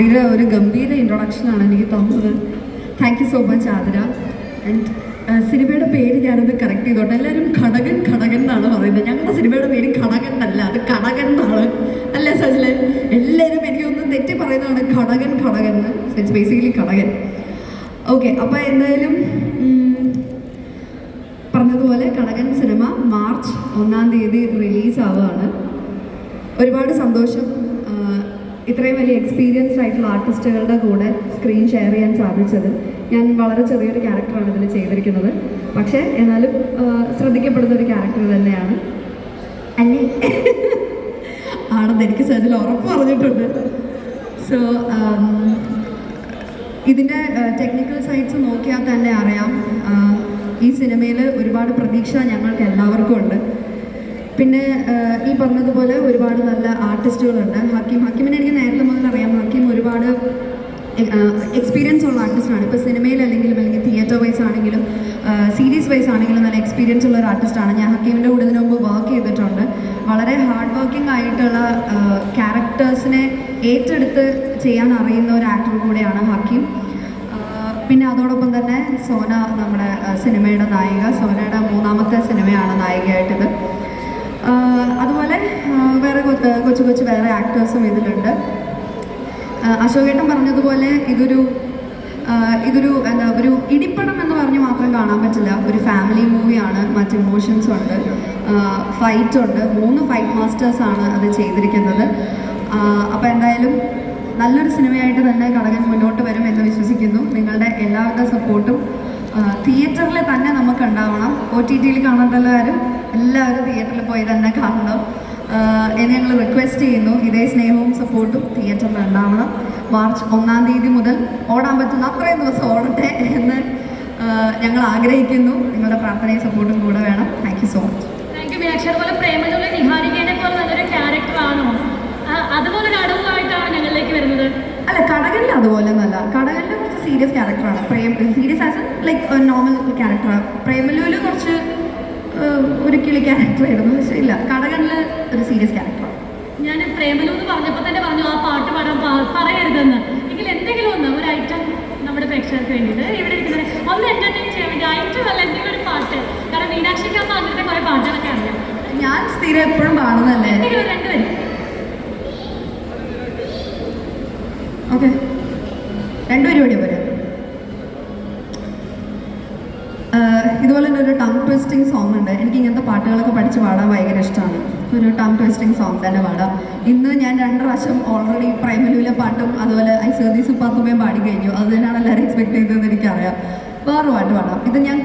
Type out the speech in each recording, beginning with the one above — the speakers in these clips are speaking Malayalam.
ആതിര ഒരു ഗംഭീര ഇൻട്രൊഡക്ഷനാണ് എനിക്ക് തന്നത്. Thank you so much Athira. And സിനിമയുടെ പേര് ഞാനത് കറക്റ്റ് ചെയ്തോട്ടെ. എല്ലാവരും ഘടകൻ ഘടകൻ എന്നാണ് പറയുന്നത്. ഞങ്ങളുടെ സിനിമയുടെ പേര് ഘടകൻ എന്നല്ല, അത് കടകൻ എന്നാണ്. അല്ലേ സജിലെ? എല്ലാവരും എനിക്കൊന്നും തെറ്റി പറയുന്നതാണ് ഘടകൻ ഘടകൻ എന്ന്. It's basically ഘടകൻ. ഓക്കെ, അപ്പോൾ എന്തായാലും പറഞ്ഞതുപോലെ ഘടകൻ സിനിമ മാർച്ച് 1-ാം തീയതി റിലീസാവുകയാണ്. ഒരുപാട് സന്തോഷം ഇത്രയും വലിയ എക്സ്പീരിയൻസ്ഡ് ആയിട്ടുള്ള ആർട്ടിസ്റ്റുകളുടെ കൂടെ സ്ക്രീൻ ഷെയർ ചെയ്യാൻ സാധിച്ചത്. ഞാൻ വളരെ ചെറിയൊരു ക്യാരക്ടറാണ് ഇതിൽ ചെയ്തിരിക്കുന്നത്, പക്ഷേ എന്നാലും ശ്രദ്ധിക്കപ്പെടുന്ന ഒരു ക്യാരക്ടർ തന്നെയാണ്. അല്ലേ ആണെന്ന് എനിക്ക് സജിൽ ഉറപ്പ് പറഞ്ഞിട്ടുണ്ട്. സോ ഇതിൻ്റെ ടെക്നിക്കൽ സൈഡ്സ് നോക്കിയാൽ തന്നെ അറിയാം, ഈ സിനിമയിൽ ഒരുപാട് പ്രതീക്ഷ ഞങ്ങൾക്ക് എല്ലാവർക്കും ഉണ്ട്. പിന്നെ ഈ പറഞ്ഞതുപോലെ ഒരുപാട് നല്ല ആർട്ടിസ്റ്റുകളുണ്ട്. ഹക്കീമിനെ എനിക്ക് നേരത്തെ മുതൽ അറിയാം. ഹക്കീം ഒരുപാട് എക്സ്പീരിയൻസ് ഉള്ള ആർട്ടിസ്റ്റാണ്. ഇപ്പോൾ സിനിമയിൽ അല്ലെങ്കിൽ തിയേറ്റർ വൈസ് ആണെങ്കിലും സീരീസ് വൈസ് ആണെങ്കിലും നല്ല എക്സ്പീരിയൻസ് ഉള്ള ഒരു ആർട്ടിസ്റ്റാണ്. ഞാൻ ഹക്കീമിൻ്റെ കൂടെ ഇതിനു മുമ്പ് വർക്ക് ചെയ്തിട്ടുണ്ട്. വളരെ ഹാർഡ് വർക്കിംഗ് ആയിട്ടുള്ള ക്യാരക്ടേഴ്സിനെ ഏറ്റെടുത്ത് ചെയ്യാൻ അറിയുന്ന ഒരു ആക്ടർ കൂടെയാണ് ഹക്കീം. പിന്നെ അതോടൊപ്പം തന്നെ സോന, നമ്മുടെ സിനിമയുടെ നായിക. സോനയുടെ 3ാമത്തെ സിനിമയാണ് നായികയായിട്ടിത്. അതുപോലെ വേറെ കൊച്ചു വേറെ ആക്ടേഴ്സും ഇതിലുണ്ട്. അശോകേട്ടൻ പറഞ്ഞതുപോലെ ഇതൊരു എന്താ ഒരു ഇടിപ്പടം എന്ന് പറഞ്ഞ് മാത്രം കാണാൻ പറ്റില്ല. ഒരു ഫാമിലി മൂവിയാണ്. മറ്റ് ഇമോഷൻസ് ഉണ്ട്, ഫൈറ്റ് ഉണ്ട്. 3 ഫൈറ്റ് മാസ്റ്റേഴ്സാണ് അത് ചെയ്തിരിക്കുന്നത്. അപ്പോൾ എന്തായാലും നല്ലൊരു സിനിമയായിട്ട് തന്നെ ഘടകൻ മുന്നോട്ട് വരും എന്ന് വിശ്വസിക്കുന്നു. നിങ്ങളുടെ എല്ലാവിധ സപ്പോർട്ടും തിയേറ്ററിൽ തന്നെ നമുക്ക് ഉണ്ടാവണം. OTTയിൽ കാണേണ്ടവരും എല്ലാവരും തിയേറ്ററിൽ പോയി തന്നെ കാണണം എന്ന് ഞങ്ങൾ റിക്വസ്റ്റ് ചെയ്യുന്നു. ഇതേ സ്നേഹവും സപ്പോർട്ടും തിയേറ്ററിൽ ഉണ്ടാവണം. മാർച്ച് 1-ാം തീയതി മുതൽ ഓടാൻ പറ്റുന്ന അത്രയും ദിവസം ഓടട്ടെ എന്ന് ഞങ്ങൾ ആഗ്രഹിക്കുന്നു. നിങ്ങളുടെ പ്രാർത്ഥനയും സപ്പോർട്ടും കൂടെ വേണം. Thank you so much. Thank you Meenakshi. അതുപോലെ പ്രേമലുള്ള നിഹാരികേനെ പോലെ നല്ലൊരു ക്യാരക്ടറാണോ? അതുപോലെ അടവുമായിട്ടാണ് ഞങ്ങളിലേക്ക് വരുന്നത്? അല്ല, കടകനിൽ അതുപോലെ ഒന്നല്ല. കടകനിൽ കുറച്ച് സീരിയസ് ക്യാരക്ടറാണ്. സീരിയസ് ആസ് ലൈക്ക് നോർമൽ ക്യാരക്ടറാണ്. പ്രേമലുവിൽ കുറച്ച് ഒരു കിളി ക്യാരക്ടറായിരുന്നു. പക്ഷേ ഇല്ല, കടകനിൽ ഒരു സീരിയസ് ക്യാരക്ടറാണ്. ഞാൻ പ്രേമലു എന്ന് പറഞ്ഞപ്പോൾ തന്നെ പറഞ്ഞു ആ പാട്ട് പാടാൻ പറയരുതെന്ന്. എങ്കിൽ എന്തെങ്കിലും ഒരു ഐറ്റം നമ്മുടെ പ്രേക്ഷകർക്ക് വേണ്ടിയിട്ട് ഇവിടെ ഇരിക്കുന്നത് ഒന്ന് എൻ്റർടൈൻ ചെയ്യാൻ വേണ്ടി ഐറ്റം അല്ല എന്തെങ്കിലും ഒരു പാട്ട്. കാരണം മീനാക്ഷിക്ക് അമ്മ അങ്ങനത്തെ കുറേ പാട്ടുകളൊക്കെ അറിയാം. ഞാൻ സ്ഥിരം എപ്പോഴും പാടുന്നതല്ലേ. എന്തെങ്കിലും 2 വരി. ഓക്കെ, 2 പരിപാടി പോരെ. ഇതുപോലെ തന്നെ ഒരു ടങ് ട്വിസ്റ്റിംഗ് സോങ് ഉണ്ട്. എനിക്ക് ഇങ്ങനത്തെ പാട്ടുകളൊക്കെ പഠിച്ച് പാടാൻ ഭയങ്കര ഇഷ്ടമാണ്. ഒരു ടങ് ട്വിസ്റ്റിംഗ് സോങ് തന്നെ പാടാം. ഇന്ന് ഞാൻ 2 പ്രാവശ്യം ഓൾറെഡി പ്രൈമലുവിലെ പാട്ടും അതുപോലെ ഐസർദി സുപ്പാത്തുമേയും പാടി കഴിഞ്ഞു. അത് തന്നെയാണ് എല്ലാവരും എക്സ്പെക്ട് ചെയ്തതെന്ന് എനിക്കറിയാം. വേറെ പാട്ട് പാടാം. ഇത് ഞാൻ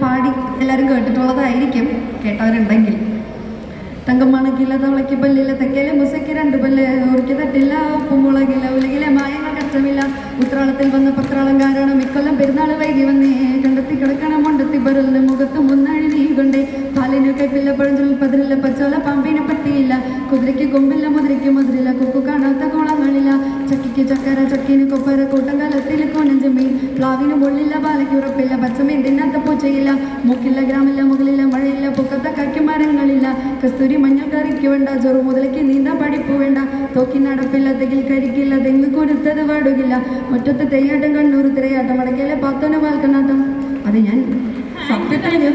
പാടി എല്ലാവരും കേട്ടിട്ടുള്ളതായിരിക്കും, കേട്ടവരുണ്ടെങ്കിൽ. തങ്കമ്മണക്കില്ല തവളയ്ക്ക് പല്ലില്ല തെക്കേലെ മുസയ്ക്ക് 2 പല്ല് ഊറിക്ക് തട്ടില്ല ഉപ്പുമുളകില്ല ഉലകിലെ മായങ്ങൾ കഷ്ടമില്ല ഉത്രാളത്തിൽ വന്ന പത്രാളം കാരണം ഇക്കൊല്ലം പെരുന്നാൾ വൈകി വന്നേ കണ്ടെത്തി കിടക്കണം മണ്ടത്തി പരലിന് മുഖത്ത് മുന്നഴി നീ കൊണ്ടേ പാലിന് കൈപ്പില്ല പഴഞ്ചൊൽ പതിരില്ല പച്ചോല പാമ്പിനെ പറ്റിയില്ല കുതിരയ്ക്ക് കൊമ്പില്ല മുതിരയ്ക്ക് മധുരില്ല കൊക്കു കാണാത്ത കോളങ്ങളില്ല ചക്കിക്ക് ചക്കര ചക്കിന് കൊപ്പര കൂട്ടം കാലത്തിൽ കോണഞ്ചമീൻ പ്ലാവിന് മുള്ളില്ല പാലയ്ക്ക് ഉറപ്പില്ല പച്ചമീൻ തിന്നാത്ത പൂച്ചയില്ല മൂക്കില്ല ഗ്രാമില്ല മുകളില്ല മഴയില്ല പൊക്കത്ത കാക്കി മരങ്ങളില്ല കസ്തൂരി മഞ്ഞൾ കറിക്ക് വേണ്ട ചെറു മുതലേക്ക് നീന്താ പഠിപ്പ് വേണ്ട തോക്കിനടപ്പില്ല തെകിൽ കരിക്കില്ല തെങ്ങ് കൊടുത്തത് പാടുകില്ല മുറ്റത്ത് തെയ്യാട്ടം കണ്ണൂർ തിരയാട്ടം അടക്കലെ പാത്തോന് പാൽക്കണ്ണാട്ടം. അത് ഞാൻ സത്യത്തിൽ ഞാൻ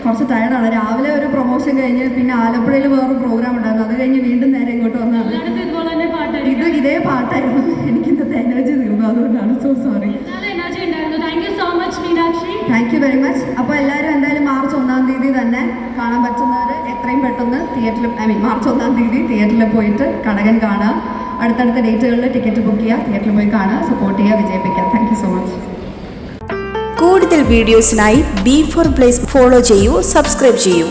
കുറച്ച് ടയർഡാണ്. രാവിലെ ഒരു പ്രൊമോഷൻ കഴിഞ്ഞ് പിന്നെ ആലപ്പുഴയിൽ വേറൊരു പ്രോഗ്രാം ഉണ്ടായിരുന്നു. അത് കഴിഞ്ഞ് വീണ്ടും നേരെ ഇങ്ങോട്ട് വന്നതാണ്. ഇതേ പാട്ടായിരുന്നു. എനിക്ക് ഇന്നത്തെ എനർജി തീർന്നു, അതുകൊണ്ടാണ്. So sorry. Thank you very much. അപ്പോൾ എല്ലാവരും എന്തായാലും മാർച്ച് 1-ാം തീയതി തന്നെ കാണാൻ പറ്റുന്നവർ എത്രയും പെട്ടെന്ന് തിയേറ്ററിൽ മാർച്ച് 1-ാം തീയതി തിയേറ്ററിൽ പോയിട്ട് ഘടകൻ കാണുക. അടുത്തടുത്ത ഡേറ്റുകളിൽ ടിക്കറ്റ് ബുക്ക് ചെയ്യുക, തിയേറ്ററിൽ പോയി കാണുക, സപ്പോർട്ട് ചെയ്യുക, വിജയിപ്പിക്കുക. Thank you so much. കൂടുതൽ വീഡിയോസിനായി B4 Place ഫോളോ ചെയ്യൂ, സബ്സ്ക്രൈബ് ചെയ്യൂ.